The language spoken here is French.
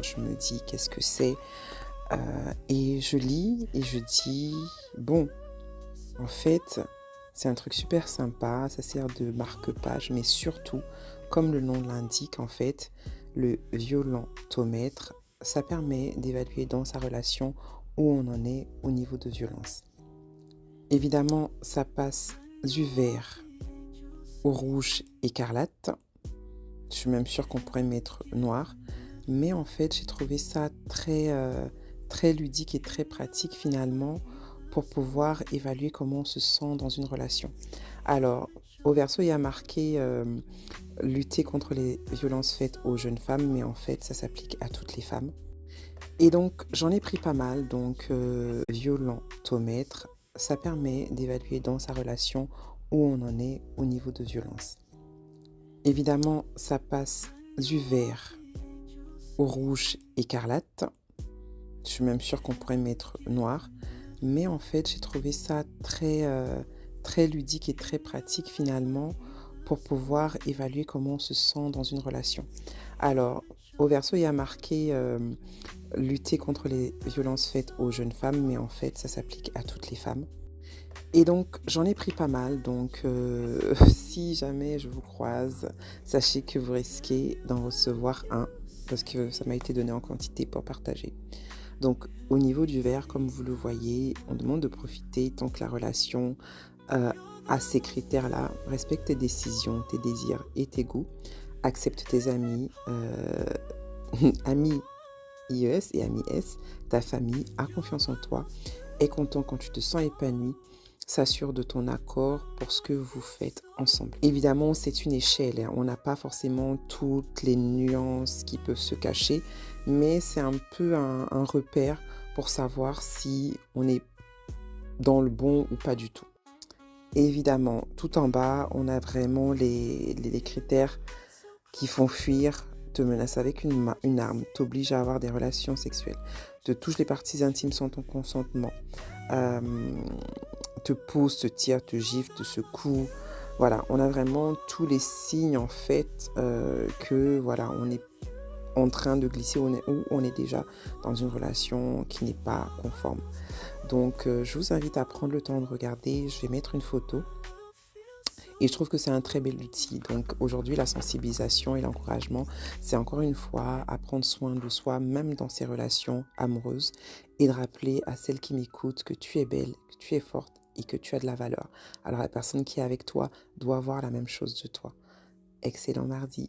Je me dis: «Qu'est-ce que c'est?» Et je lis et je dis: «Bon, en fait, c'est un truc super sympa, ça sert de marque-page, mais surtout, comme le nom l'indique, en fait, le violentomètre, ça permet d'évaluer dans sa relation où on en est au niveau de violence. Évidemment, ça passe du vert au rouge écarlate. Je suis même sûre qu'on pourrait mettre noir. Mais en fait, j'ai trouvé ça très ludique et très pratique finalement pour pouvoir évaluer comment on se sent dans une relation. Alors, au verso, il y a marqué lutter contre les violences faites aux jeunes femmes, mais en fait, ça s'applique à toutes les femmes. Et donc, j'en ai pris pas mal. Donc, violentomètre, ça permet d'évaluer dans sa relation où on en est au niveau de violence. Évidemment, ça passe du vert au rouge écarlate. Je suis même sûre qu'on pourrait mettre noir. Mais en fait, j'ai trouvé ça très ludique et très pratique finalement pour pouvoir évaluer comment on se sent dans une relation. Alors, au verso, il y a marqué lutter contre les violences faites aux jeunes femmes, mais en fait, ça s'applique à toutes les femmes. Et donc, j'en ai pris pas mal. Donc, si jamais je vous croise, sachez que vous risquez d'en recevoir un, parce que ça m'a été donné en quantité pour partager. Donc, au niveau du verre, comme vous le voyez, on demande de profiter tant que la relation a ces critères-là. Respecte tes décisions, tes désirs et tes goûts. Accepte tes amis, amis IES et amis S, ta famille, a confiance en toi, est content quand tu te sens épanoui, s'assure de ton accord pour ce que vous faites ensemble. Évidemment, c'est une échelle, hein. On n'a pas forcément toutes les nuances qui peuvent se cacher, mais c'est un peu un repère pour savoir si on est dans le bon ou pas du tout. Évidemment, tout en bas, on a vraiment les critères qui font fuir, te menacent avec une arme, t'obligent à avoir des relations sexuelles, te touchent les parties intimes sans ton consentement, euh, te pousse, te tire, te gifle, te secoue. Voilà, on a vraiment tous les signes en fait que voilà, on est en train de glisser ou on est déjà dans une relation qui n'est pas conforme. Donc je vous invite à prendre le temps de regarder. Je vais mettre une photo. Et je trouve que c'est un très bel outil. Donc aujourd'hui, la sensibilisation et l'encouragement, c'est encore une fois à prendre soin de soi, même dans ses relations amoureuses, et de rappeler à celle qui m'écoute que tu es belle, que tu es forte et que tu as de la valeur. Alors la personne qui est avec toi doit voir la même chose de toi. Excellent mardi.